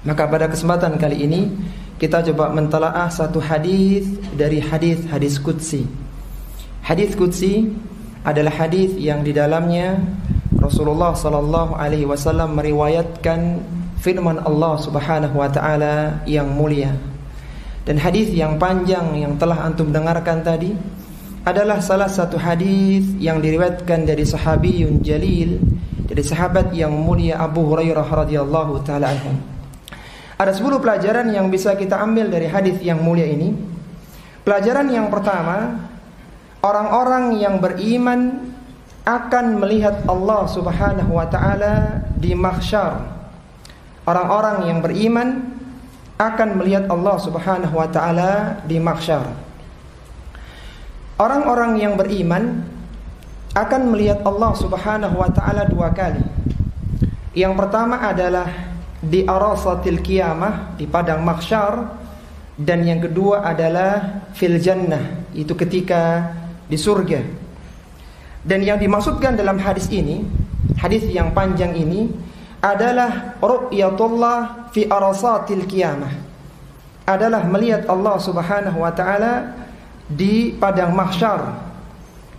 Maka pada kesempatan kali ini kita coba mentelaah satu hadis dari hadis qudsi. Hadis qudsi adalah hadis yang di dalamnya Rasulullah sallallahu alaihi wasallam meriwayatkan firman Allah Subhanahu wa taala yang mulia. Dan hadis yang panjang yang telah antum dengarkan tadi adalah salah satu hadis yang diriwayatkan dari sahabiyun jalil, dari sahabat yang mulia Abu Hurairah radhiyallahu taala anhu. Ada 10 pelajaran yang bisa kita ambil dari hadis yang mulia ini. Pelajaran yang pertama, orang-orang yang beriman akan melihat Allah Subhanahu wa taala di mahsyar. Orang-orang yang beriman akan melihat Allah Subhanahu wa taala di mahsyar. Orang-orang yang beriman akan melihat Allah Subhanahu wa taala 2 kali. Yang pertama adalah di arasatil qiyamah, di padang mahsyar, dan yang kedua adalah fil jannah, itu ketika di surga. Dan yang dimaksudkan dalam hadis ini, hadis yang panjang ini adalah ru'yatullah fi arasatil qiyamah, adalah melihat Allah Subhanahu wa taala di padang mahsyar.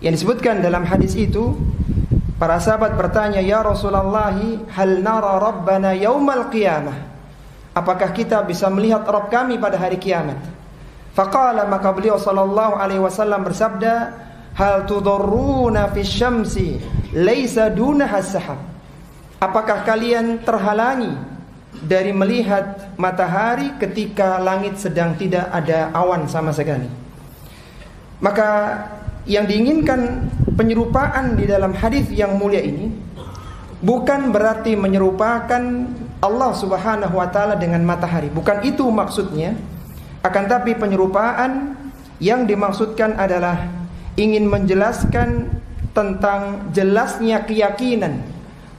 Yang disebutkan dalam hadis itu, para sahabat bertanya, "Ya Rasulullah, hal nara rabbana yaumal qiyamah?" Apakah kita bisa melihat Rabb kami pada hari kiamat? Faqala, maka beliau sallallahu alaihi wasallam bersabda, "Hal tudarruna fis syamsi laisa dunaha sahab?" Apakah kalian terhalangi dari melihat matahari ketika langit sedang tidak ada awan sama sekali? Maka yang diinginkan penyerupaan di dalam hadis yang mulia ini bukan berarti menyerupakan Allah Subhanahu wa taala dengan matahari. Bukan itu maksudnya. Akan tapi penyerupaan yang dimaksudkan adalah ingin menjelaskan tentang jelasnya keyakinan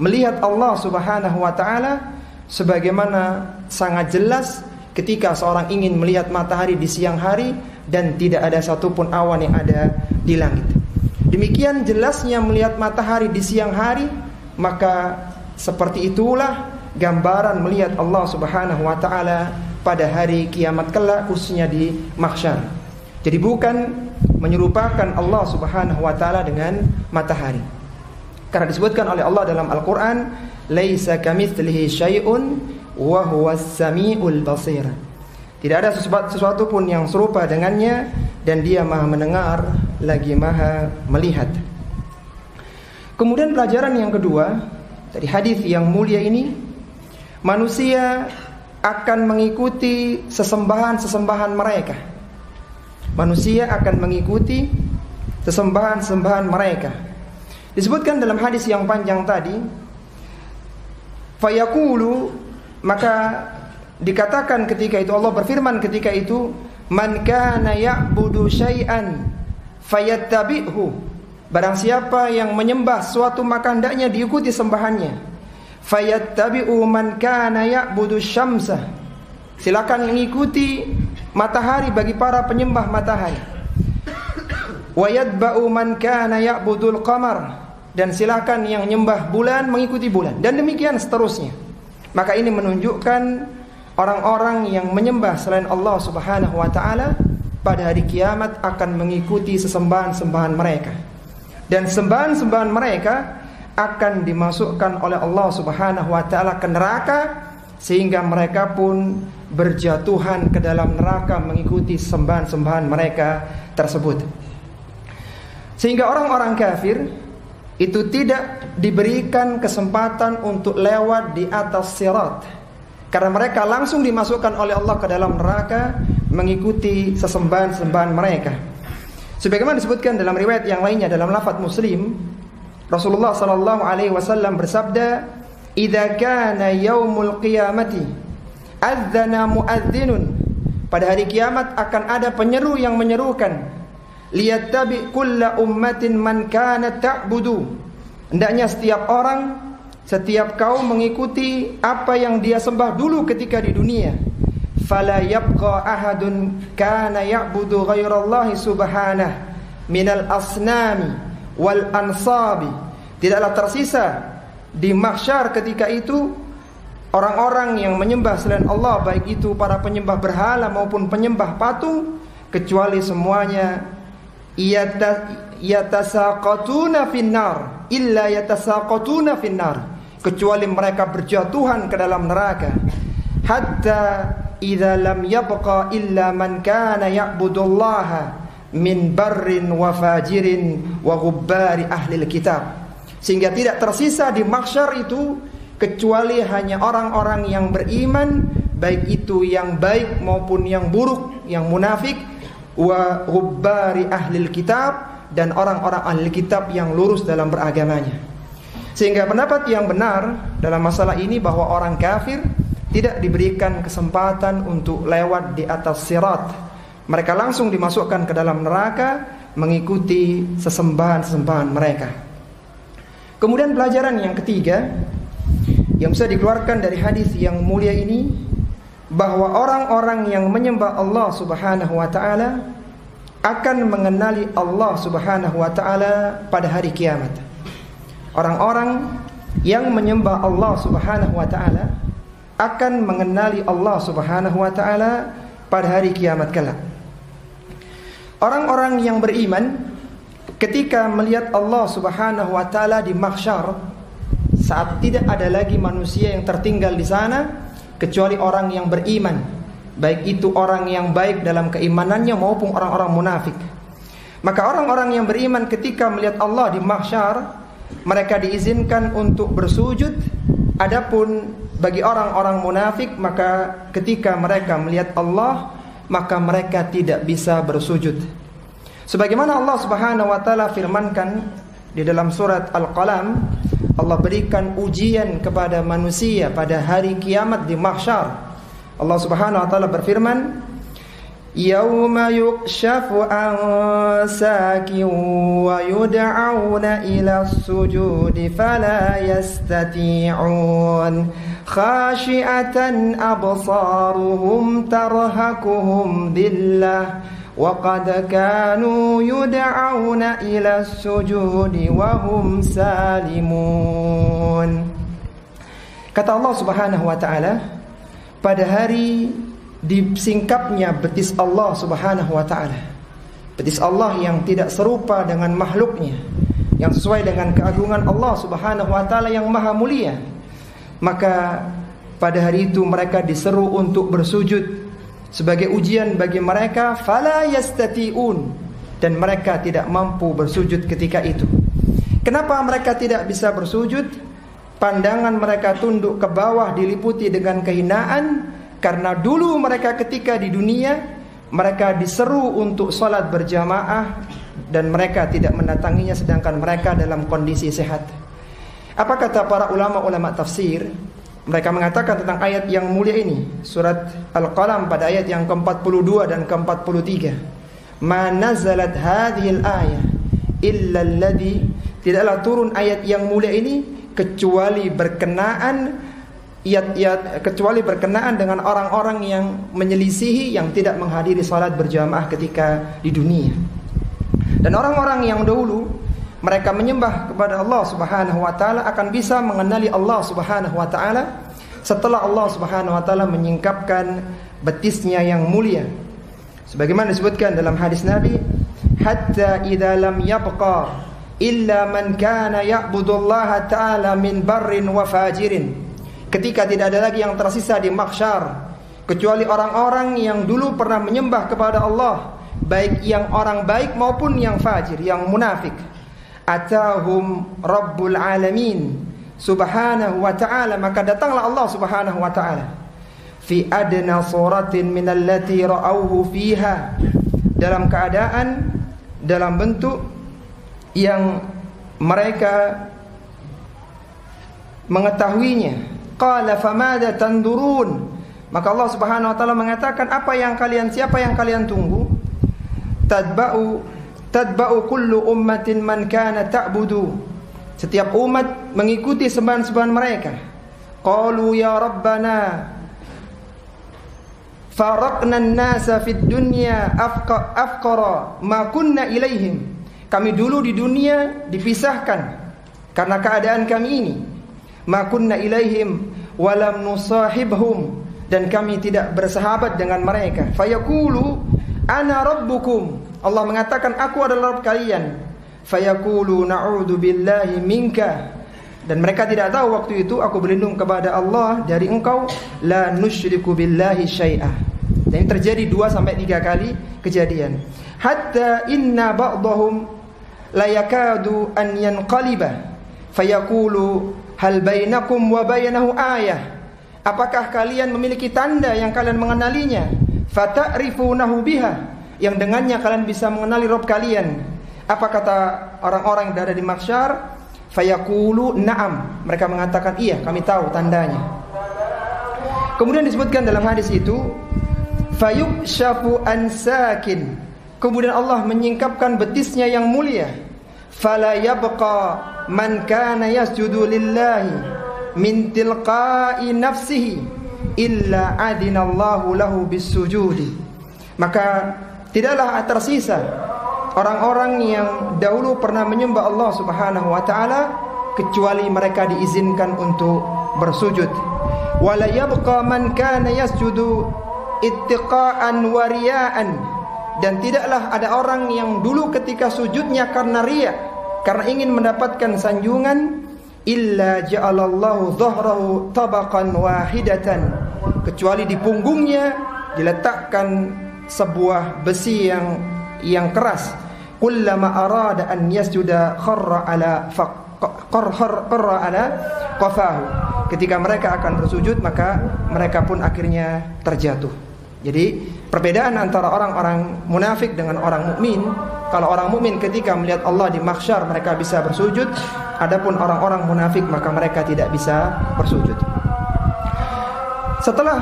melihat Allah Subhanahu wa taala, sebagaimana sangat jelas ketika seorang ingin melihat matahari di siang hari dan tidak ada satupun awan yang ada di langit. Demikian jelasnya melihat matahari di siang hari, maka seperti itulah gambaran melihat Allah Subhanahu wa taala pada hari kiamat kelak, khususnya di mahsyar. Jadi bukan menyerupakan Allah Subhanahu wa taala dengan matahari. Karena disebutkan oleh Allah dalam Al-Qur'an, "Laisa kamitslihi syai'un wa huwas samiul basir." Tidak ada sesuatu pun yang serupa dengannya, dan Dia Maha mendengar lagi Maha melihat. Kemudian pelajaran yang kedua dari hadis yang mulia ini, manusia akan mengikuti sesembahan-sesembahan mereka. Manusia akan mengikuti sesembahan-sesembahan mereka. Disebutkan dalam hadis yang panjang tadi, fayaqulu, maka dikatakan ketika itu, Allah berfirman ketika itu, "Man kana ya'budu syai'an fayattabi'hu." Barang siapa yang menyembah suatu, maka hendaknya diikuti sembahannya. Fayattabi'u man kana ya'budu syamsa. Silakan mengikuti matahari bagi para penyembah matahari. Wa yatba'u man kana ya'budul qamar. Dan silakan yang menyembah bulan mengikuti bulan, dan demikian seterusnya. Maka ini menunjukkan orang-orang yang menyembah selain Allah Subhanahu wa taala pada hari kiamat akan mengikuti sesembahan-sembahan mereka. Dan sembahan-sembahan mereka akan dimasukkan oleh Allah Subhanahu wa taala ke neraka, sehingga mereka pun berjatuhan ke dalam neraka mengikuti sembahan-sembahan mereka tersebut. Sehingga orang-orang kafir itu tidak diberikan kesempatan untuk lewat di atas sirat, karena mereka langsung dimasukkan oleh Allah ke dalam neraka mengikuti sesembahan-sembahan mereka. Sebagaimana disebutkan dalam riwayat yang lainnya dalam lafaz Muslim, Rasulullah sallallahu alaihi wasallam bersabda, "Idza kana yaumul qiyamati adzana muadzdinun." Pada hari kiamat akan ada penyeru yang menyerukan, "Liyattabi kulla ummatin man kanat ta'budu." Hendaknya setiap orang, setiap kaum mengikuti apa yang dia sembah dulu ketika di dunia. Fala yabqa ahadun kana ya'budu ghairallahi subhanahu minal asnami wal ansabi. Tidaklah tersisa di mahsyar ketika itu orang-orang yang menyembah selain Allah, baik itu para penyembah berhala maupun penyembah patung, kecuali semuanya yatasaqatuna finnar illa yatasaqatuna finnar, kecuali mereka berjatuhan ke dalam neraka. Hatta idza lam yabqa illa man kana ya'budullaha min barrin wa fajirin wa ghubbari ahli kitab, sehingga tidak tersisa di mahsyar itu kecuali hanya orang-orang yang beriman, baik itu yang baik maupun yang buruk, yang munafik, wa ghubbari ahli kitab, dan orang-orang ahli kitab yang lurus dalam beragamanya. Sehingga pendapat yang benar dalam masalah ini bahwa orang kafir tidak diberikan kesempatan untuk lewat di atas sirat. Mereka langsung dimasukkan ke dalam neraka mengikuti sesembahan-sesembahan mereka. Kemudian pelajaran yang ketiga yang bisa dikeluarkan dari hadis yang mulia ini, bahwa orang-orang yang menyembah Allah Subhanahu wa taala akan mengenali Allah Subhanahu wa taala pada hari kiamat. Orang-orang yang menyembah Allah Subhanahu wa taala akan mengenali Allah Subhanahu wa taala pada hari kiamat kelak. Orang-orang yang beriman ketika melihat Allah Subhanahu wa taala di mahsyar, saat tidak ada lagi manusia yang tertinggal di sana kecuali orang yang beriman, baik itu orang yang baik dalam keimanannya maupun orang-orang munafik. Maka orang-orang yang beriman ketika melihat Allah di mahsyar, mereka diizinkan untuk bersujud. Adapun bagi orang-orang munafik, maka ketika mereka melihat Allah, maka mereka tidak bisa bersujud. Sebagaimana Allah Subhanahu wa taala firmankan di dalam surat Al-Qalam, Allah berikan ujian kepada manusia pada hari kiamat di mahsyar. Allah Subhanahu wa taala berfirman, "Yauma yukshafu an sakin wa yud'auna ila as-sujudi fala yastati'un khashi'atan absaruhum tarhaquhum dhillah wa qad kanu yud'auna ila as-sujudi wa hum salimun." Kata Allah Subhanahu wa taala, pada hari disingkapnya betis Allah Subhanahu wa taala, betis Allah yang tidak serupa dengan makhluknya, yang sesuai dengan keagungan Allah Subhanahu wa taala yang maha mulia. Maka pada hari itu mereka diseru untuk bersujud sebagai ujian bagi mereka, fala yastati'un, dan mereka tidak mampu bersujud ketika itu. Kenapa mereka tidak bisa bersujud? Pandangan mereka tunduk ke bawah, diliputi dengan kehinaan. Karena dulu mereka ketika di dunia, mereka diseru untuk sholat berjamaah dan mereka tidak mendatanginya, sedangkan mereka dalam kondisi sehat. Apa kata para ulama-ulama tafsir? Mereka mengatakan tentang ayat yang mulia ini, surat Al-Qalam pada ayat yang ke-42 dan ke-43. Ma nazalat hadhil ayah illa alladhi, tidaklah turun ayat yang mulia ini kecuali berkenaan dengan orang-orang yang menyelisihi, yang tidak menghadiri salat berjamaah ketika di dunia. Dan orang-orang yang dahulu mereka menyembah kepada Allah Subhanahu wa taala akan bisa mengenali Allah Subhanahu wa taala setelah Allah Subhanahu wa taala menyingkapkan betisnya yang mulia. Sebagaimana disebutkan dalam hadis Nabi, hatta idza lam yabqa illa man kana ya'budullaha ta'ala min barrin wa fajirin. Ketika tidak ada lagi yang tersisa di mahsyar kecuali orang-orang yang dulu pernah menyembah kepada Allah, baik yang orang baik maupun yang fajir, yang munafik. Atahum Rabbul Alamin Subhanahu wa ta'ala, maka datanglah Allah Subhanahu wa ta'ala fi adna suratin minallati ra'awhu fiha, dalam keadaan, dalam bentuk yang mereka mengetahuinya. Qala famada tandurun, maka Allah Subhanahu wa taala mengatakan, siapa yang kalian tunggu? Tadba'u kullu ummatin man kana ta'budu, setiap umat mengikuti sembahan-sembahan mereka. Qalu ya rabbana faraqna an-nasa fid dunya afqara ma kunna ilaihim, kami dulu di dunia dipisahkan karena keadaan kami ini. Ma kunna ilaihim walam nusahibhum, dan kami tidak bersahabat dengan mereka. Fayaqulu ana rabbukum, Allah mengatakan aku adalah Rabb kalian. Fayaqulu na'udzu billahi minka, dan mereka tidak tahu waktu itu aku berlindung kepada Allah dari engkau. La nusyriku billahi syai'ah. Dan ini terjadi 2-3 kali kejadian. Hatta inna ba'dahum la yakadu an yanqaliba fayaqulu hal bainakum wa bainahu ayah. Apakah kalian memiliki tanda yang kalian mengenalinya? Fata'rifunahu biha, yang dengannya kalian bisa mengenali Rabb kalian. Apa kata orang-orang yang ada di mahsyar? Fayaqulu na'am, mereka mengatakan iya, kami tahu tandanya. Kemudian disebutkan dalam hadis itu fayukshafu an sakin, kemudian Allah menyingkapkan betisnya yang mulia. Fala yabqa man kana yasjudu lillahi min tilqa'i nafsihi illa adinallahu lahu bisujudi. Maka tidaklah tersisa orang-orang yang dahulu pernah menyembah Allah Subhanahu wa taala kecuali mereka diizinkan untuk bersujud. Wala yabqa man kana yasjudu ittiqa'an wa riya'an, dan tidaklah ada orang yang dulu ketika sujudnya karena riya, karena ingin mendapatkan sanjungan, illa ja'alallahu dhahrahu tabaqan wahidatan, kecuali di punggungnya diletakkan sebuah besi yang keras. Kullama arada an yasjuda kharra ala qafahu, ketika mereka akan bersujud maka mereka pun akhirnya terjatuh. Jadi perbedaan antara orang-orang munafik dengan orang mukmin, kalau orang mukmin ketika melihat Allah di mahsyar mereka bisa bersujud, adapun orang-orang munafik maka mereka tidak bisa bersujud. Setelah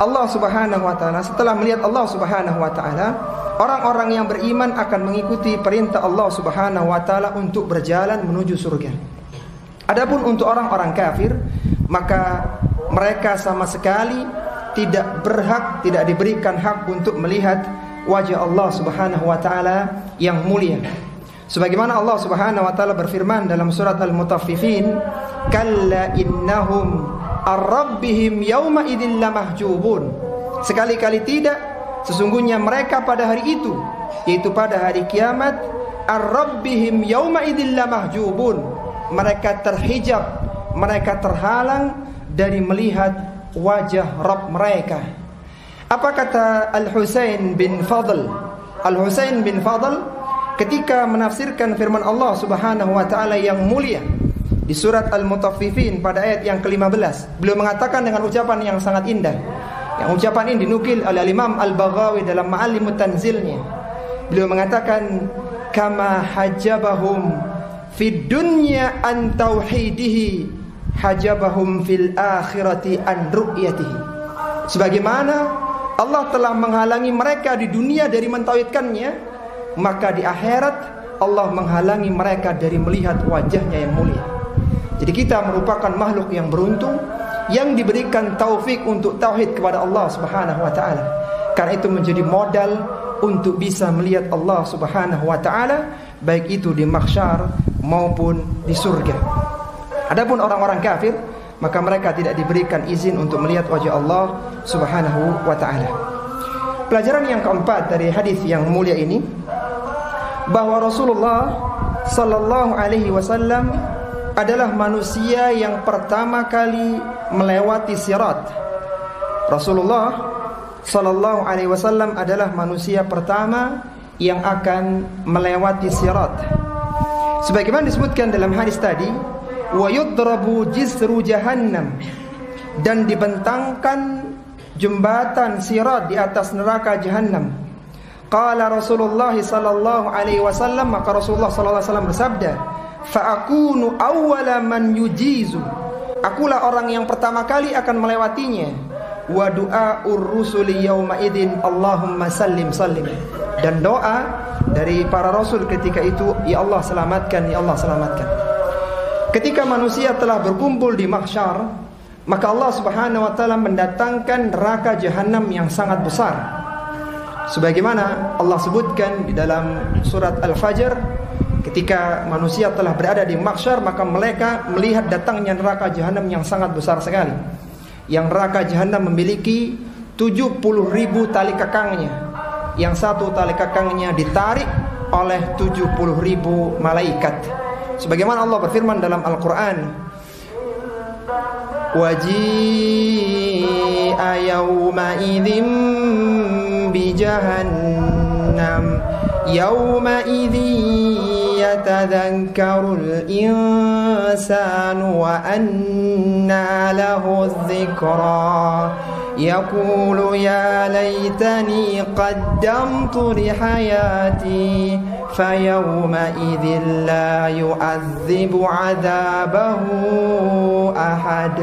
Allah Subhanahu wa taala, setelah melihat Allah Subhanahu wa taala, orang-orang yang beriman akan mengikuti perintah Allah Subhanahu wa taala untuk berjalan menuju surga. Adapun untuk orang-orang kafir, maka mereka sama sekali tidak berhak, tidak diberikan hak untuk melihat wajah Allah Subhanahu wa taala yang mulia. Sebagaimana Allah Subhanahu wa taala berfirman dalam surat Al-Mutaffifin, kalla innahum ar-rabbihim yawma idzin lamahjubun. Sekali-kali tidak, sesungguhnya mereka pada hari itu, yaitu pada hari kiamat, ar-rabbihim yawma idzin lamahjubun, mereka terhijab, mereka terhalang dari melihat wajah Rabb mereka. Apa kata Al-Husain bin Fadl? Al-Husain bin Fadl ketika menafsirkan firman Allah Subhanahu wa taala yang mulia di surat Al-Mutaffifin pada ayat yang ke-15, beliau mengatakan dengan ucapan yang sangat indah. Yang ucapan ini dinukil oleh Imam Al-Baghawi dalam Ma'alimut Tanzilnya. Beliau mengatakan kama hajabahum fid dunya an tauhidihi hajabahum fil akhirati an ru'yatihi. Sebagaimana Allah telah menghalangi mereka di dunia dari mentauhidkannya, maka di akhirat Allah menghalangi mereka dari melihat wajahnya yang mulia. Jadi kita merupakan makhluk yang beruntung yang diberikan taufik untuk tauhid kepada Allah Subhanahu wa taala. Karena itu menjadi modal untuk bisa melihat Allah Subhanahu wa taala baik itu di mahsyar maupun di surga. Adapun orang-orang kafir, maka mereka tidak diberikan izin untuk melihat wajah Allah Subhanahu wa taala. Pelajaran yang keempat dari hadis yang mulia ini, bahwa Rasulullah sallallahu alaihi wasallam adalah manusia yang pertama kali melewati sirat. Rasulullah sallallahu alaihi wasallam adalah manusia pertama yang akan melewati sirat. Sebagaimana disebutkan dalam hadis tadi, wa yudrabu jisru jahannam, dan dibentangkan jembatan sirat di atas neraka jahannam. Qala Rasulullah sallallahu alaihi wasallam, maka Rasulullah sallallahu alaihi wasallam bersabda, fa akunu awwala man yujizu, akulah orang yang pertama kali akan melewatinya. Wa du'aur rusuli yauma idzin Allahumma sallim sallim, dan doa dari para rasul ketika itu, ya Allah selamatkan, ya Allah selamatkan. Ketika manusia telah berkumpul di mahsyar, maka Allah Subhanahu wa taala mendatangkan neraka jahanam yang sangat besar. Sebagaimana Allah sebutkan di dalam surat Al-Fajr, ketika manusia telah berada di mahsyar, maka mereka melihat datangnya neraka jahanam yang sangat besar sekali. Yang neraka jahanam memiliki 70.000 tali kekangnya. Yang satu tali kekangnya ditarik oleh 70.000 malaikat. Sebagaimana Allah berfirman dalam Al-Quran, waji'a yawma idzin bi jahannam yawma idzin yatadhakkarul insanu wa anna lahu dzikra yaqulu ya laitani qaddamtu li hayati fayawma idzin la yu'adzibu 'adzabahu ahad.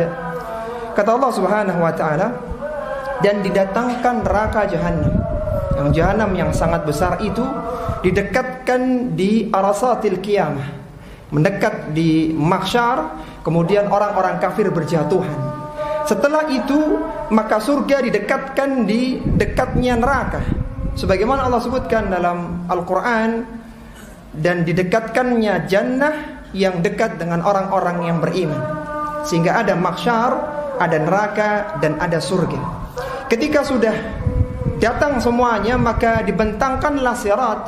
Kata Allah Subhanahu wa taala, dan didatangkan neraka jahanam. Yang jahanam yang sangat besar itu didekatkan di arasatil qiyamah, mendekat di mahsyar, kemudian orang-orang kafir berjatuhan. Setelah itu maka surga didekatkan di dekatnya neraka, sebagaimana Allah sebutkan dalam Al-Quran, dan didekatkannya jannah yang dekat dengan orang-orang yang beriman. Sehingga ada mahsyar, ada neraka, dan ada surga. Ketika sudah datang semuanya, maka dibentangkanlah sirat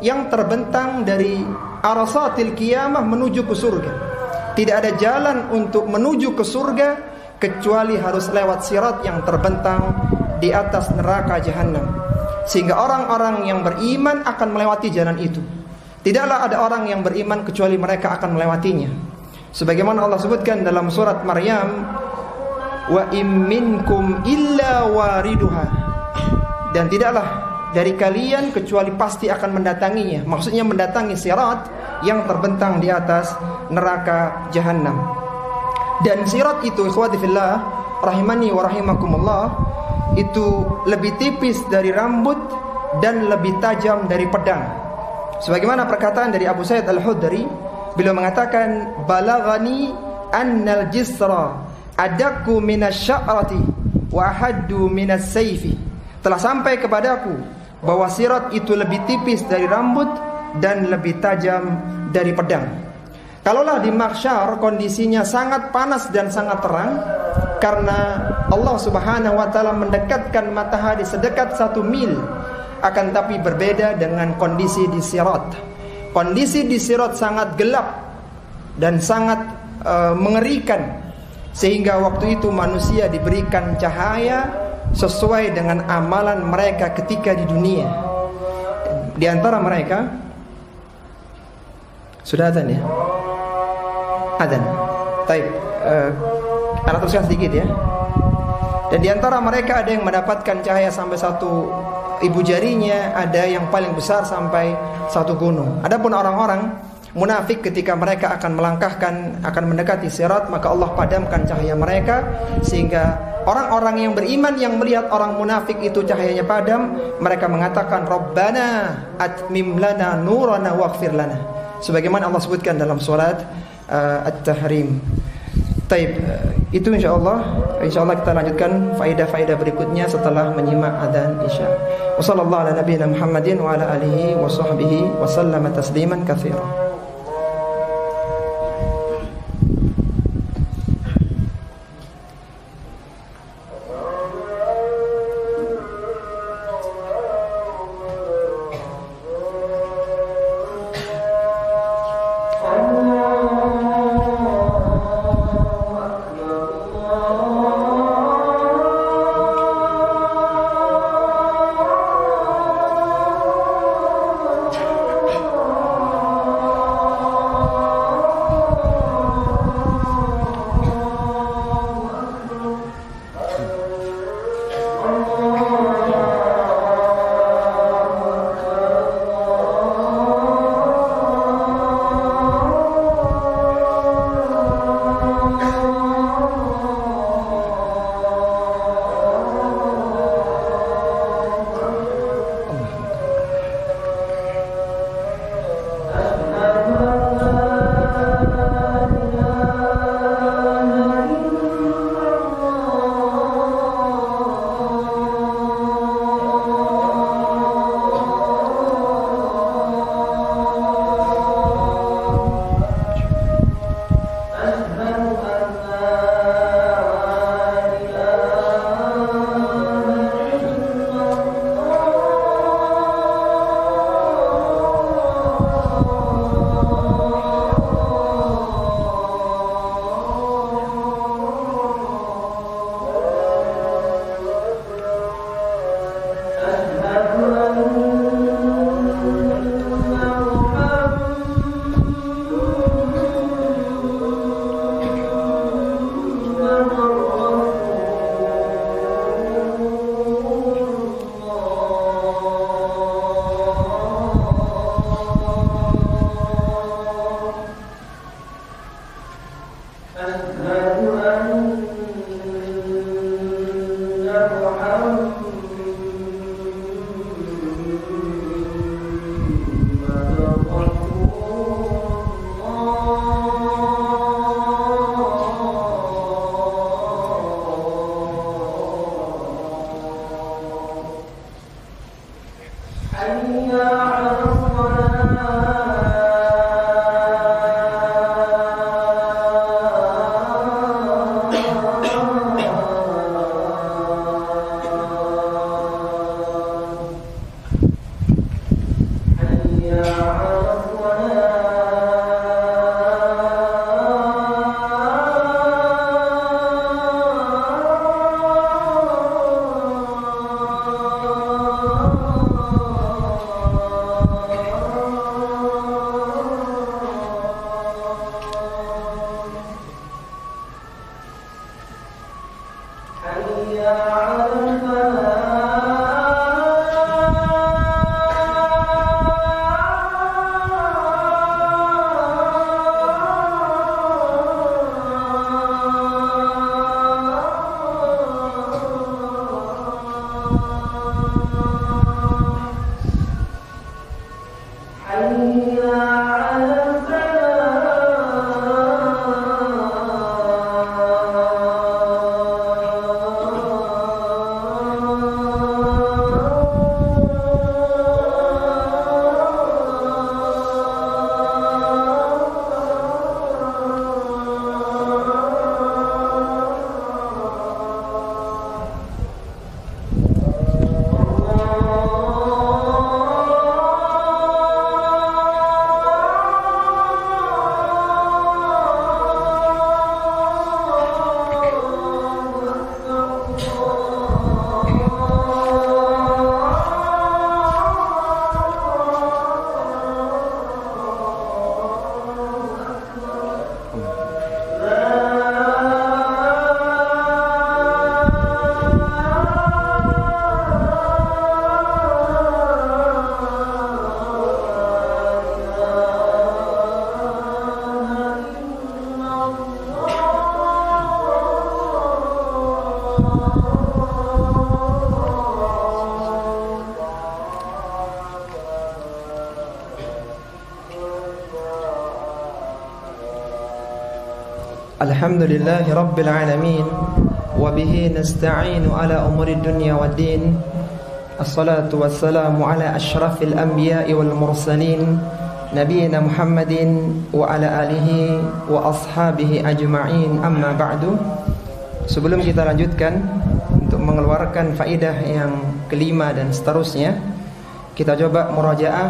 yang terbentang dari arasatil qiyamah menuju ke surga. Tidak ada jalan untuk menuju ke surga kecuali harus lewat sirat yang terbentang di atas neraka jahanam. Sehingga orang-orang yang beriman akan melewati jalan itu. Tidaklah ada orang yang beriman kecuali mereka akan melewatinya. Sebagaimana Allah sebutkan dalam surat Maryam, wa im minkum illa wariduha, dan tidaklah dari kalian kecuali pasti akan mendatanginya. Maksudnya mendatangi sirat yang terbentang di atas neraka jahanam. Dan sirat itu, ikhwati fillah, rahimani wa rahimakumullah, itu lebih tipis dari rambut dan lebih tajam dari pedang. Sebagaimana perkataan dari Abu Sa'id Al-Khudri, beliau mengatakan, balaghani annal jisra adakku minas sya'rati wa ahaddu minas sayfi. Telah sampai kepadaku bahwa sirat itu lebih tipis dari rambut dan lebih tajam dari pedang. Kalaulah di mahsyar kondisinya sangat panas dan sangat terang, karena Allah Subhanahu wa taala mendekatkan matahari sedekat 1 mil, akan tapi berbeda dengan kondisi di sirat. Kondisi di sirat sangat gelap dan sangat mengerikan, sehingga waktu itu manusia diberikan cahaya sesuai dengan amalan mereka ketika di dunia. Di antara mereka sudah azan ya? Azan. Baik, anak teruskan sedikit ya. Dan di antara mereka ada yang mendapatkan cahaya sampai 1 ibu jarinya, ada yang paling besar sampai 1 gunung. Adapun orang-orang munafik ketika mereka akan melangkahkan, akan mendekati sirat, maka Allah padamkan cahaya mereka, sehingga orang-orang yang beriman yang melihat orang munafik itu cahayanya padam, mereka mengatakan Rabbana atmim lana nurana waghfir lana, sebagaimana Allah sebutkan dalam surat At-Tahrim. Taib, itu insyaallah kita lanjutkan faedah-faedah berikutnya setelah menyimak adzan Isya. Wassallallahu ala nabiyina Muhammadin wa ala alihi wa sahbihi wa sallama tasliman katsiran. Alhamdulillahi Rabbil Alamin. Wabihi nasta'inu ala umuri dunya wa din. Assalatu wassalamu ala ashrafil anbiya'i wal mursalin, Nabiina Muhammadin wa ala alihi wa ashabihi ajma'in. Amma ba'du. Sebelum kita lanjutkan untuk mengeluarkan faidah yang kelima dan seterusnya, kita coba murajaah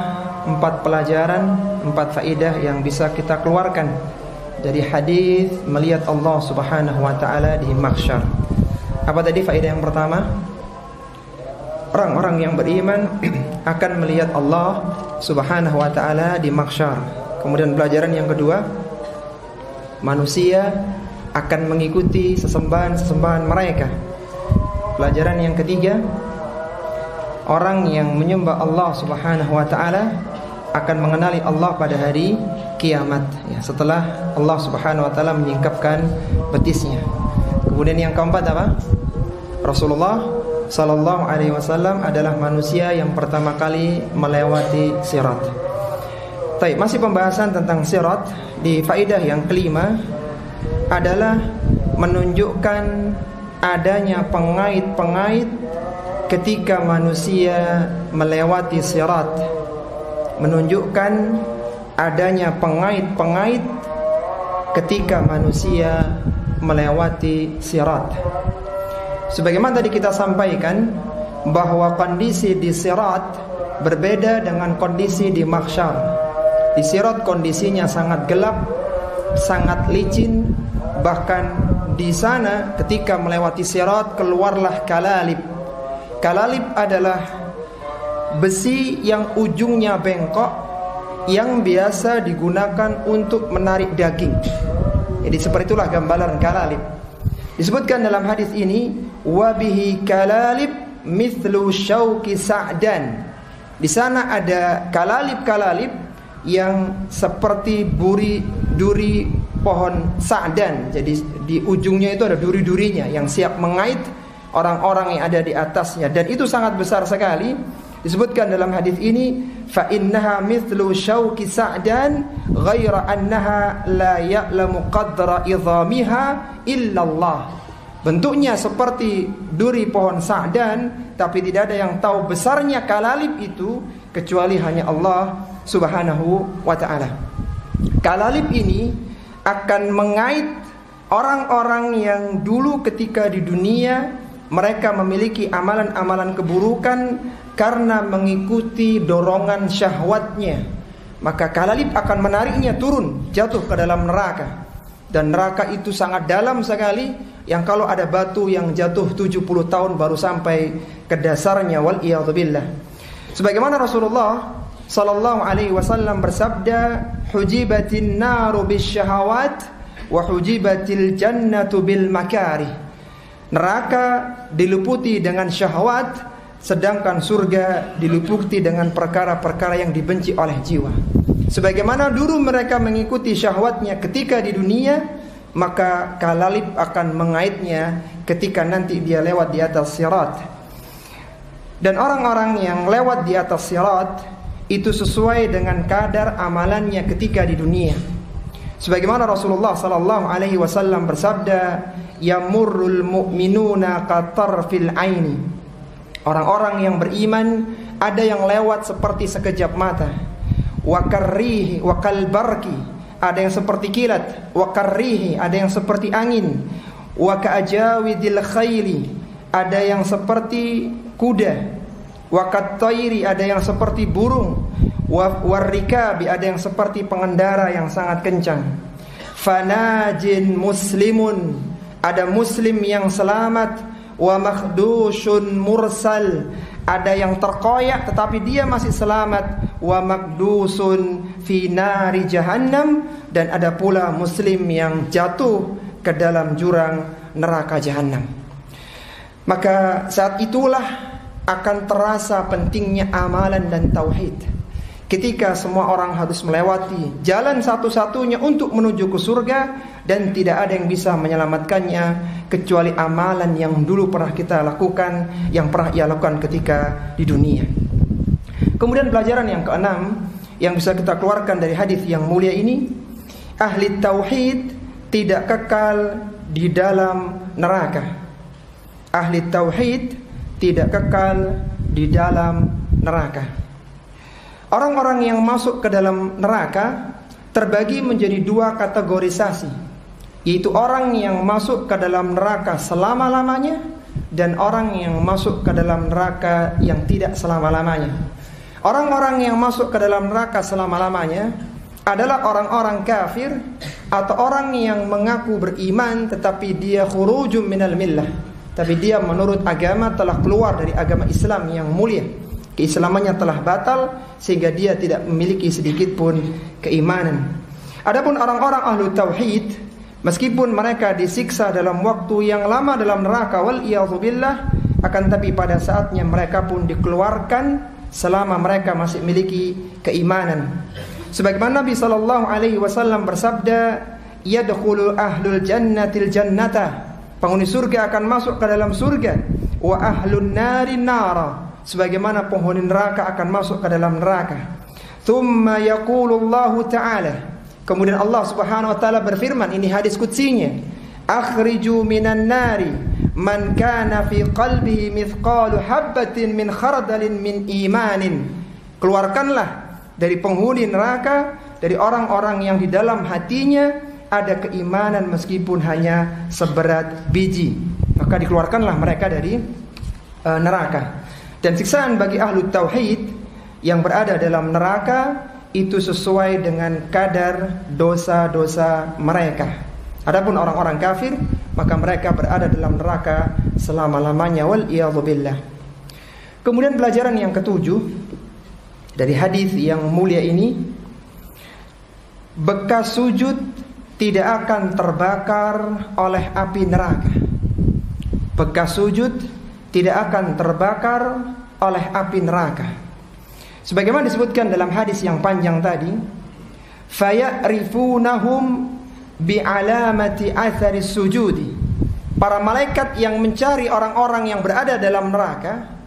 4 pelajaran, 4 faidah yang bisa kita keluarkan dari hadis melihat Allah Subhanahu wa taala di mahsyar. Apa tadi faedah yang pertama? Orang-orang yang beriman akan melihat Allah Subhanahu wa taala di mahsyar. Kemudian pelajaran yang kedua, manusia akan mengikuti sesembahan-sesembahan mereka. Pelajaran yang ketiga, orang yang menyembah Allah Subhanahu wa taala akan mengenali Allah pada hari kiamat, ya, setelah Allah Subhanahu wa taala menyingkapkan betisnya. Kemudian yang keempat apa? Rasulullah sallallahu alaihi wasallam adalah manusia yang pertama kali melewati sirat. Baik, masih pembahasan tentang sirat. Di faedah yang kelima adalah menunjukkan adanya pengait-pengait ketika manusia melewati sirat. Menunjukkan adanya pengait-pengait ketika manusia melewati sirat. Sebagaimana tadi kita sampaikan bahwa kondisi di sirat berbeda dengan kondisi di mahsyar. Di sirat kondisinya sangat gelap, sangat licin, bahkan di sana ketika melewati sirat keluarlah kalalib. Kalalib adalah besi yang ujungnya bengkok yang biasa digunakan untuk menarik daging. Jadi seperti itulah gambaran kalalib. Disebutkan dalam hadis ini, wabihi kalalib mithlu syauki sa'dan. Di sana ada kalalib-kalalib yang seperti duri pohon sa'dan. Jadi di ujungnya itu ada duri-durinya yang siap mengait orang-orang yang ada di atasnya, dan itu sangat besar sekali. Disebutkan dalam hadis ini, fa innaha mithlu syauki sa'dan ghaira annaha la ya'lamu qadra idhamiha illa Allah. Bentuknya seperti duri pohon sa'dan, tapi tidak ada yang tahu besarnya kalalib itu kecuali hanya Allah Subhanahu wa ta'ala. Kalalib ini akan mengait orang-orang yang dulu ketika di dunia mereka memiliki amalan-amalan keburukan karena mengikuti dorongan syahwatnya. Maka kalalib akan menariknya turun, jatuh ke dalam neraka. Dan neraka itu sangat dalam sekali, yang kalau ada batu yang jatuh 70 tahun baru sampai ke dasarnya, wal iyadzubillah. Sebagaimana Rasulullah sallallahu alaihi wasallam bersabda, hujibatin naru bisyahawat wa hujibatil jannatu bil makarih. Neraka diliputi dengan syahwat, sedangkan surga diliputi dengan perkara-perkara yang dibenci oleh jiwa. Sebagaimana dulu mereka mengikuti syahwatnya ketika di dunia, maka kalalib akan mengaitnya ketika nanti dia lewat di atas sirat. Dan orang-orang yang lewat di atas sirat itu sesuai dengan kadar amalannya ketika di dunia. Sebagaimana Rasulullah sallallahu alaihi wasallam bersabda, yamurrul mu'minuna qatarfil aini. Orang-orang yang beriman ada yang lewat seperti sekejap mata. Wa karrihi wa kalbarki, ada yang seperti kilat. Wa karrihi, ada yang seperti angin. Wa ka'ajawidil khayli, ada yang seperti kuda. Wa kattairi, ada yang seperti burung. Wa warrikabi, ada yang seperti pengendara yang sangat kencang. Fanajin muslimun, ada muslim yang selamat. Wa makhdushun mursal, ada yang terkoyak tetapi dia masih selamat. Wa makdusun fi nari jahannam, dan ada pula muslim yang jatuh ke dalam jurang neraka jahannam. Maka saat itulah akan terasa pentingnya amalan dan tauhid, ketika semua orang harus melewati jalan satu-satunya untuk menuju ke surga, dan tidak ada yang bisa menyelamatkannya kecuali amalan yang dulu pernah kita lakukan, yang pernah ia lakukan ketika di dunia. Kemudian pelajaran yang keenam yang bisa kita keluarkan dari hadis yang mulia ini, ahli tauhid tidak kekal di dalam neraka. Ahli tauhid tidak kekal di dalam neraka. Orang-orang yang masuk ke dalam neraka terbagi menjadi dua kategorisasi, yaitu orang yang masuk ke dalam neraka selama-lamanya dan orang yang masuk ke dalam neraka yang tidak selama-lamanya. Orang-orang yang masuk ke dalam neraka selama-lamanya adalah orang-orang kafir atau orang yang mengaku beriman tetapi dia khurujum minal millah, tapi dia menurut agama telah keluar dari agama Islam yang mulia. Keislamannya telah batal sehingga dia tidak memiliki sedikit pun keimanan. Adapun orang-orang ahlu tauhid, meskipun mereka disiksa dalam waktu yang lama dalam neraka, wal iyadzubillah, akan tapi pada saatnya mereka pun dikeluarkan selama mereka masih memiliki keimanan. Sebagaimana Nabi sallallahu alaihi wasallam bersabda, yadkhulu ahlul jannatil jannata, penghuni surga akan masuk ke dalam surga, wa ahlun nari nara, sebagaimana penghuni neraka akan masuk ke dalam neraka. Thumma yaqulullahu ta'ala, kemudian Allah Subhanahu wa taala berfirman, ini hadis qudsinya, akhriju minan nari man kana fi qalbihi mithqalu habbatin min khardalin min imanin. Keluarkanlah dari penghuni neraka, dari orang-orang yang di dalam hatinya ada keimanan meskipun hanya seberat biji, maka dikeluarkanlah mereka dari neraka. Dan siksaan bagi ahlu tauhid yang berada dalam neraka itu sesuai dengan kadar dosa-dosa mereka. Adapun orang-orang kafir, maka mereka berada dalam neraka selama-lamanya, wal iyadzubillah. Kemudian pelajaran yang ketujuh dari hadis yang mulia ini, bekas sujud tidak akan terbakar oleh api neraka. Bekas sujud tidak akan terbakar oleh api neraka. Sebagaimana disebutkan dalam hadis yang panjang tadi, fayarifunahum bi'alamati athari sujudi, para malaikat yang mencari orang-orang yang berada dalam neraka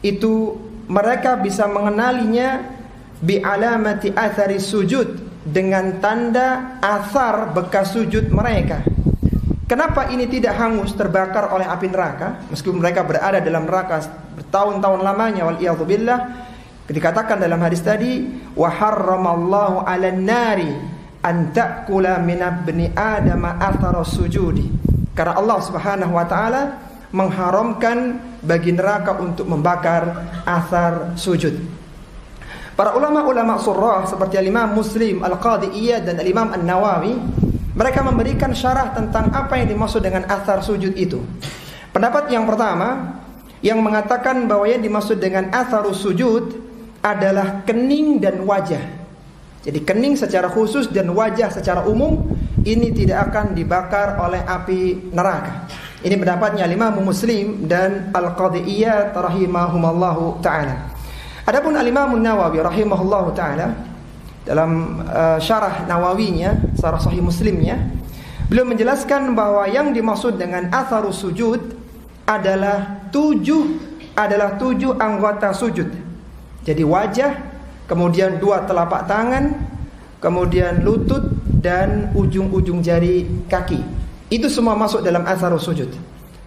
itu mereka bisa mengenalinya bi alamati athari sujud, dengan tanda asar bekas sujud mereka. Kenapa ini tidak hangus terbakar oleh api neraka meskipun mereka berada dalam neraka bertahun-tahun lamanya, wal iyadzubillah? Dikatakan dalam hadis tadi, wa harramallahu 'alan nari an ta'kula min ibni adam athara sujudi. Karena Allah Subhanahu wa taala mengharamkan bagi neraka untuk membakar asar sujud. Para ulama-ulama surah seperti Imam Muslim, Al-Qadhi Iyad dan Imam An-Nawawi, mereka memberikan syarah tentang apa yang dimaksud dengan asar sujud itu. Pendapat yang pertama yang mengatakan bahwa yang dimaksud dengan asarus sujud adalah kening dan wajah. Jadi kening secara khusus dan wajah secara umum ini tidak akan dibakar oleh api neraka. Ini pendapatnya Imam Muslim dan Al-Qadhi Iyad rahimahumallahu taala. Adapun Al-Imam An-Nawawi rahimahullahu taala dalam syarah Nawawinya, syarah Sahih Muslimnya, beliau menjelaskan bahwa yang dimaksud dengan atharus sujud adalah tujuh anggota sujud. Jadi wajah, kemudian dua telapak tangan, kemudian lutut dan ujung-ujung jari kaki. Itu semua masuk dalam atharus sujud.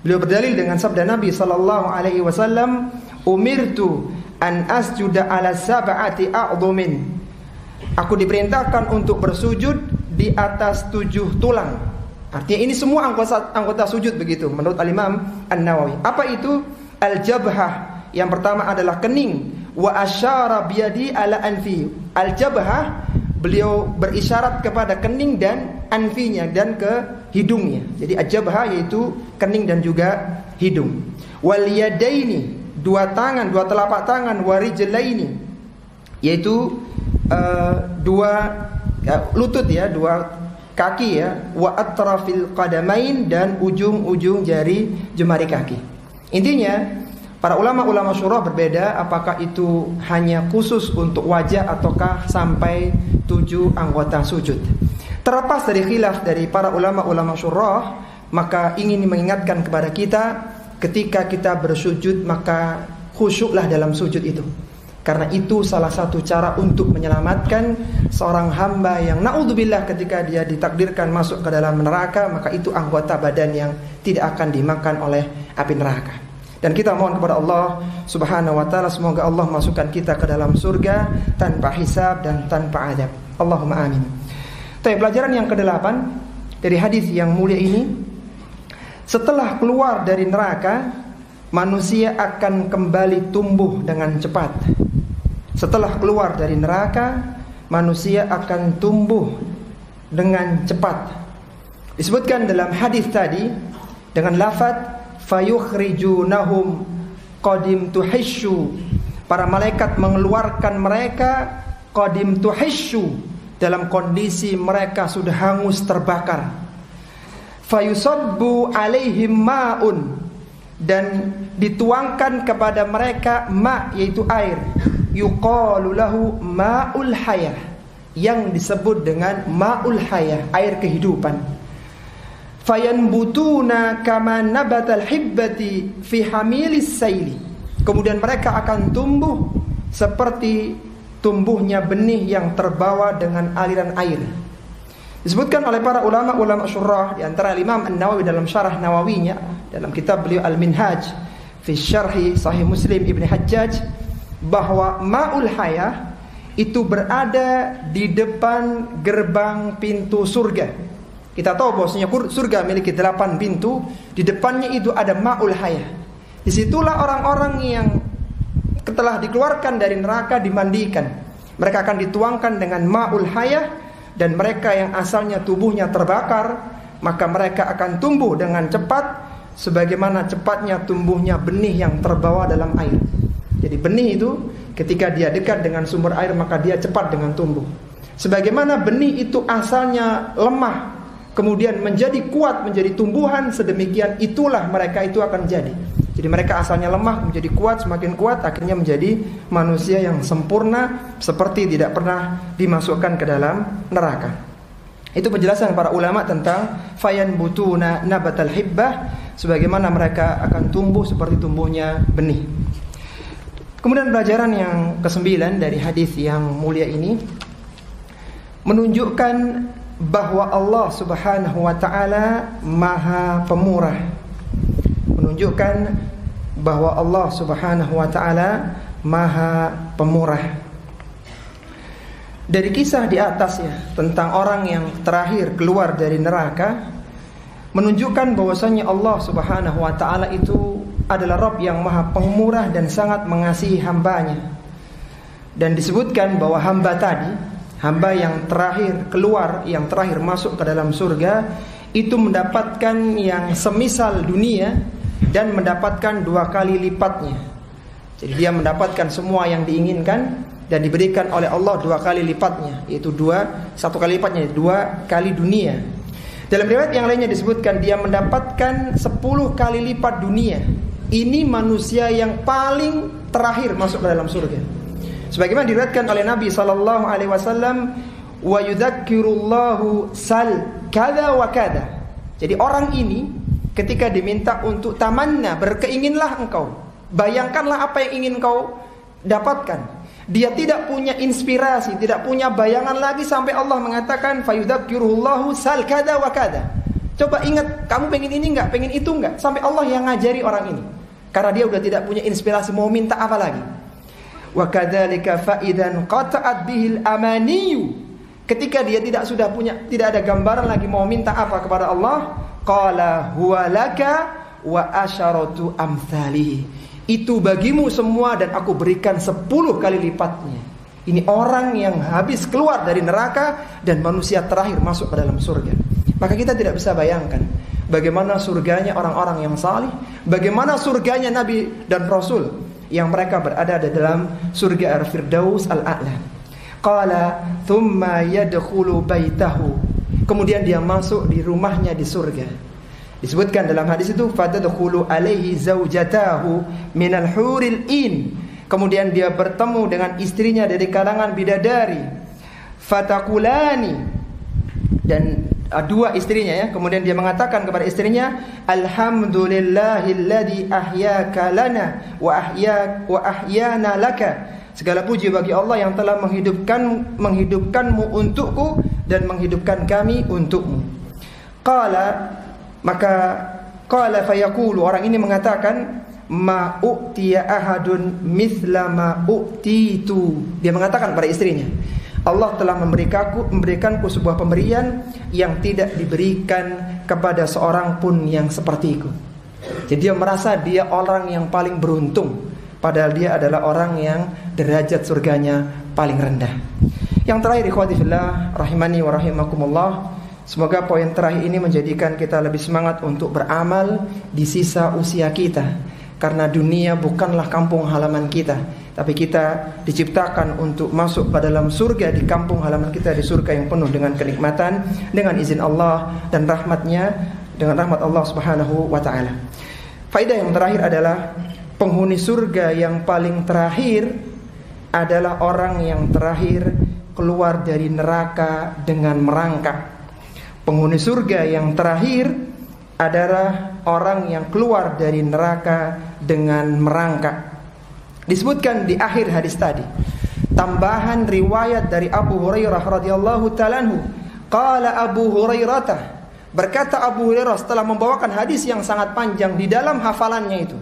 Beliau berdalil dengan sabda Nabi sallallahu alaihi wasallam, "Umirtu an asjuda ala sab'ati a'dhumin." Aku diperintahkan untuk bersujud di atas 7 tulang. Artinya ini semua anggota sujud begitu menurut Al-Imam An-Nawawi. Apa itu? Al-jabhah. Yang pertama adalah kening. Wa asyara biyadi ala anfi. Al-jabhah, beliau berisyarat kepada kening dan anfinya dan ke hidungnya. Jadi al-jabhah yaitu kening dan juga hidung. Wal yadaini, dua tangan, dua telapak tangan, warijlaini, yaitu dua lutut ya, dua kaki ya, wa atrafil qadamain, dan ujung-ujung jari jemari kaki. Intinya para ulama-ulama syurah berbeda apakah itu hanya khusus untuk wajah ataukah sampai 7 anggota sujud. Terlepas dari khilaf dari para ulama-ulama syurah, maka ingin mengingatkan kepada kita, ketika kita bersujud maka khusyuklah dalam sujud itu. Karena itu salah satu cara untuk menyelamatkan seorang hamba yang naudzubillah ketika dia ditakdirkan masuk ke dalam neraka, maka itu anggota badan yang tidak akan dimakan oleh api neraka. Dan kita mohon kepada Allah Subhanahu wa taala semoga Allah masukkan kita ke dalam surga tanpa hisab dan tanpa adab. Allahumma amin. Pelajaran yang ke-8 dari hadis yang mulia ini, setelah keluar dari neraka, manusia akan kembali tumbuh dengan cepat. Setelah keluar dari neraka, manusia akan tumbuh dengan cepat. Disebutkan dalam hadis tadi dengan lafaz fayukhrijunahum qadim tuhishu. Para malaikat mengeluarkan mereka qadim tuhishu, dalam kondisi mereka sudah hangus terbakar. Fayusabbu alaihim ma'un, dan dituangkan kepada mereka ma, yaitu air, yuqalu lahu ma'ul hayah, yang disebut dengan ma'ul hayah, air kehidupan. Fayanbutuna kama nabatal hibbati fi hamilis saili, kemudian mereka akan tumbuh seperti tumbuhnya benih yang terbawa dengan aliran air. Disebutkan oleh para ulama syurah, di antara Imam An-Nawawi dalam syarah Nawawinya, dalam kitab beliau Al-Minhaj fi Syarhi Sahih Muslim Ibn Hajjaj, bahwa ma'ul hayah itu berada di depan gerbang pintu surga. Kita tahu bahwasanya surga memiliki 8 pintu, di depannya itu ada ma'ul hayah. Disitulah orang-orang yang setelah dikeluarkan dari neraka dimandikan. Mereka akan dituangkan dengan ma'ul hayah, dan mereka yang asalnya tubuhnya terbakar, maka mereka akan tumbuh dengan cepat sebagaimana cepatnya tumbuhnya benih yang terbawa dalam air. Jadi benih itu ketika dia dekat dengan sumber air maka dia cepat dengan tumbuh. Sebagaimana benih itu asalnya lemah kemudian menjadi kuat, menjadi tumbuhan, sedemikian itulah mereka itu akan jadi. Jadi mereka asalnya lemah menjadi kuat, semakin kuat akhirnya menjadi manusia yang sempurna, seperti tidak pernah dimasukkan ke dalam neraka. Itu penjelasan para ulama tentang fayanbutuna nabatal hibbah, sebagaimana mereka akan tumbuh seperti tumbuhnya benih. Kemudian pelajaran yang ke-9 dari hadis yang mulia ini menunjukkan bahwa Allah Subhanahu wa taala Maha Pemurah. Menunjukkan bahwa Allah Subhanahu wa taala Maha Pemurah. Dari kisah di atas ya, tentang orang yang terakhir keluar dari neraka, menunjukkan bahwasanya Allah Subhanahu wa taala itu adalah Rabb yang Maha Pemurah dan sangat mengasihi hambanya. Dan disebutkan bahwa hamba tadi, hamba yang terakhir keluar, yang terakhir masuk ke dalam surga, itu mendapatkan yang semisal dunia dan mendapatkan 2 kali lipatnya. Jadi dia mendapatkan semua yang diinginkan dan diberikan oleh Allah 2 kali lipatnya, yaitu 1 kali lipatnya 2 kali dunia. Dalam riwayat yang lainnya disebutkan dia mendapatkan 10 kali lipat dunia. Ini manusia yang paling terakhir masuk ke dalam surga. Sebagaimana diriwayatkan oleh Nabi sallallahu alaihi wasallam, wa yudzakkirullahu sal kada wa kada. Jadi orang ini ketika diminta untuk tamanna, berkeinginlah engkau, bayangkanlah apa yang ingin kau dapatkan. Dia tidak punya inspirasi, tidak punya bayangan lagi sampai Allah mengatakan fayudzakkirullahu sal kada wa kada. Coba ingat, kamu pengen ini enggak, pengen itu enggak, sampai Allah yang ngajari orang ini. Karena dia udah tidak punya inspirasi, mau minta apa lagi. Wa kadzalika fa idzan qata'at bihil amaniyu. Ketika dia tidak ada gambaran lagi mau minta apa kepada Allah, qala huwa laka wa asyaratu amsalihi. Itu bagimu semua dan aku berikan 10 kali lipatnya. Ini orang yang habis keluar dari neraka dan manusia terakhir masuk ke dalam surga. Maka kita tidak bisa bayangkan bagaimana surganya orang-orang yang salih, bagaimana surganya Nabi dan Rasul yang mereka berada di dalam surga Al-Firdaus Al-A'la. Qala thumma yadkhulu baitahu. Kemudian dia masuk di rumahnya di surga. Disebutkan dalam hadis itu fatadkhulu alaihi zaujatahu minal huril in. Kemudian dia bertemu dengan istrinya dari kalangan bidadari. Fatakulani, dan 2 istrinya ya. Kemudian dia mengatakan kepada istrinya, alhamdulillahilladzi ahyaka lana wa ahyana laka. Segala puji bagi Allah yang telah menghidupkanmu untukku dan menghidupkan kami untukmu. Qala fayaqulu, orang ini mengatakan, ma u'tiya ahadun mithla ma u'titu. Dia mengatakan pada istrinya, Allah telah memberikanku sebuah pemberian yang tidak diberikan kepada seorang pun yang sepertiku. Jadi dia merasa dia orang yang paling beruntung, padahal dia adalah orang yang derajat surganya paling rendah. Yang terakhir, ikhwati fillah rahimani wa rahimakumullah, semoga poin terakhir ini menjadikan kita lebih semangat untuk beramal di sisa usia kita. Karena dunia bukanlah kampung halaman kita, tapi kita diciptakan untuk masuk ke dalam surga, di kampung halaman kita, di surga yang penuh dengan kenikmatan, dengan izin Allah dan rahmatnya, dengan rahmat Allah Subhanahu wa ta'ala. Faedah yang terakhir adalah penghuni surga yang paling terakhir adalah orang yang terakhir keluar dari neraka dengan merangkak. Penghuni surga yang terakhir adalah orang yang keluar dari neraka dengan merangkak. Disebutkan di akhir hadis tadi tambahan riwayat dari Abu Hurairah radhiyallahu ta'ala anhu. Qala Abu Hurairah, berkata Abu Hurairah setelah membawakan hadis yang sangat panjang di dalam hafalannya itu,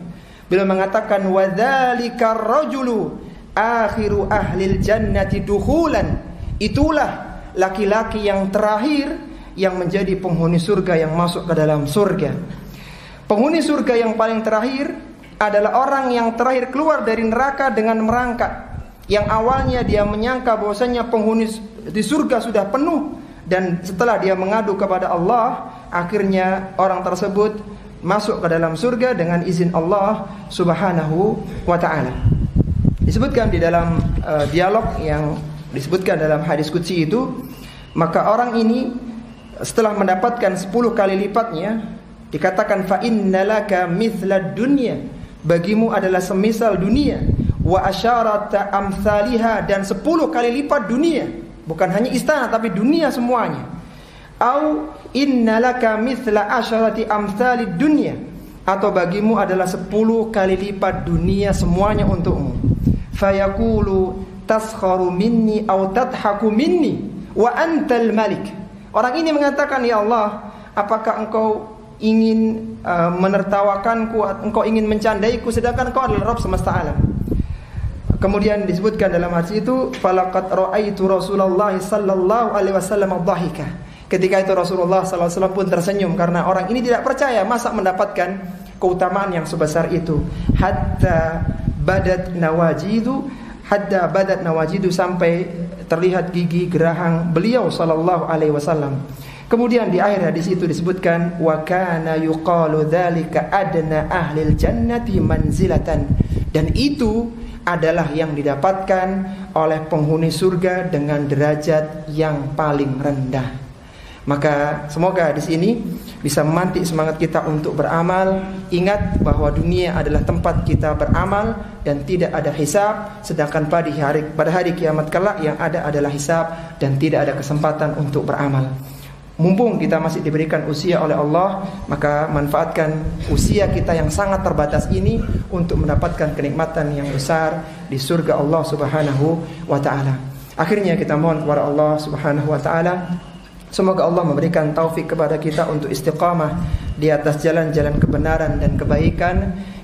beliau mengatakan, wa dzalika rajulu akhiru ahlil jannati dukhulan. Itulah laki-laki yang terakhir yang menjadi penghuni surga yang masuk ke dalam surga. Penghuni surga yang paling terakhir adalah orang yang terakhir keluar dari neraka dengan merangkak. Yang awalnya dia menyangka bahwasanya penghuni di surga sudah penuh, dan setelah dia mengadu kepada Allah, akhirnya orang tersebut masuk ke dalam surga dengan izin Allah Subhanahu wa ta'ala. Disebutkan di dalam dialog yang disebutkan dalam hadis qudsi itu, maka orang ini setelah mendapatkan 10 kali lipatnya, dikatakan fa innalaka mithlad dunya, bagimu adalah semisal dunia, wa asyarata amsalihha, dan 10 kali lipat dunia, bukan hanya istana tapi dunia semuanya. Au innalaka mithla asyarati amsalid dunya, atau bagimu adalah 10 kali lipat dunia semuanya untukmu. Fayaqulu taskharu minni aw tadhaku minni wa antal malik. Orang ini mengatakan, ya Allah, apakah engkau ingin menertawakanku, engkau ingin mencandaiku, sedangkan engkau adalah Rabb semesta alam. Kemudian disebutkan dalam hadis itu, falaqad ra'aitu Rasulullah sallallahu alaihi wasallam dhahika. Ketika itu Rasulullah sallallahu alaihi wasallam pun tersenyum karena orang ini tidak percaya masa mendapatkan keutamaan yang sebesar itu. Hatta badat nawajidu, sampai terlihat gigi geraham beliau sallallahu alaihi wasallam. Kemudian di akhir hadis itu disebutkan, wa kana yuqalu dzalika adna ahlil jannati manzilatan, dan itu adalah yang didapatkan oleh penghuni surga dengan derajat yang paling rendah. Maka semoga di sini bisa memantik semangat kita untuk beramal. Ingat bahwa dunia adalah tempat kita beramal dan tidak ada hisab, sedangkan pada hari kiamat kelak yang ada adalah hisab dan tidak ada kesempatan untuk beramal. Mumpung kita masih diberikan usia oleh Allah, maka manfaatkan usia kita yang sangat terbatas ini untuk mendapatkan kenikmatan yang besar di surga Allah Subhanahu wa taala. Akhirnya kita mohon kepada Allah Subhanahu wa taala, semoga Allah memberikan taufik kepada kita untuk istiqamah di atas jalan-jalan kebenaran dan kebaikan.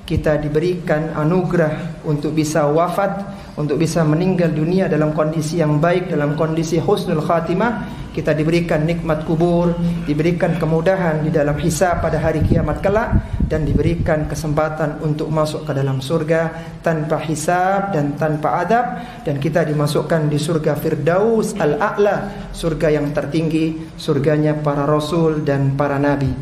Kita diberikan anugerah untuk bisa wafat, untuk bisa meninggal dunia dalam kondisi yang baik, dalam kondisi husnul khatimah. Kita diberikan nikmat kubur, diberikan kemudahan di dalam hisab pada hari kiamat kelak, dan diberikan kesempatan untuk masuk ke dalam surga tanpa hisab dan tanpa adab, dan kita dimasukkan di surga Firdaus al-A'la, surga yang tertinggi, surganya para rasul dan para nabi.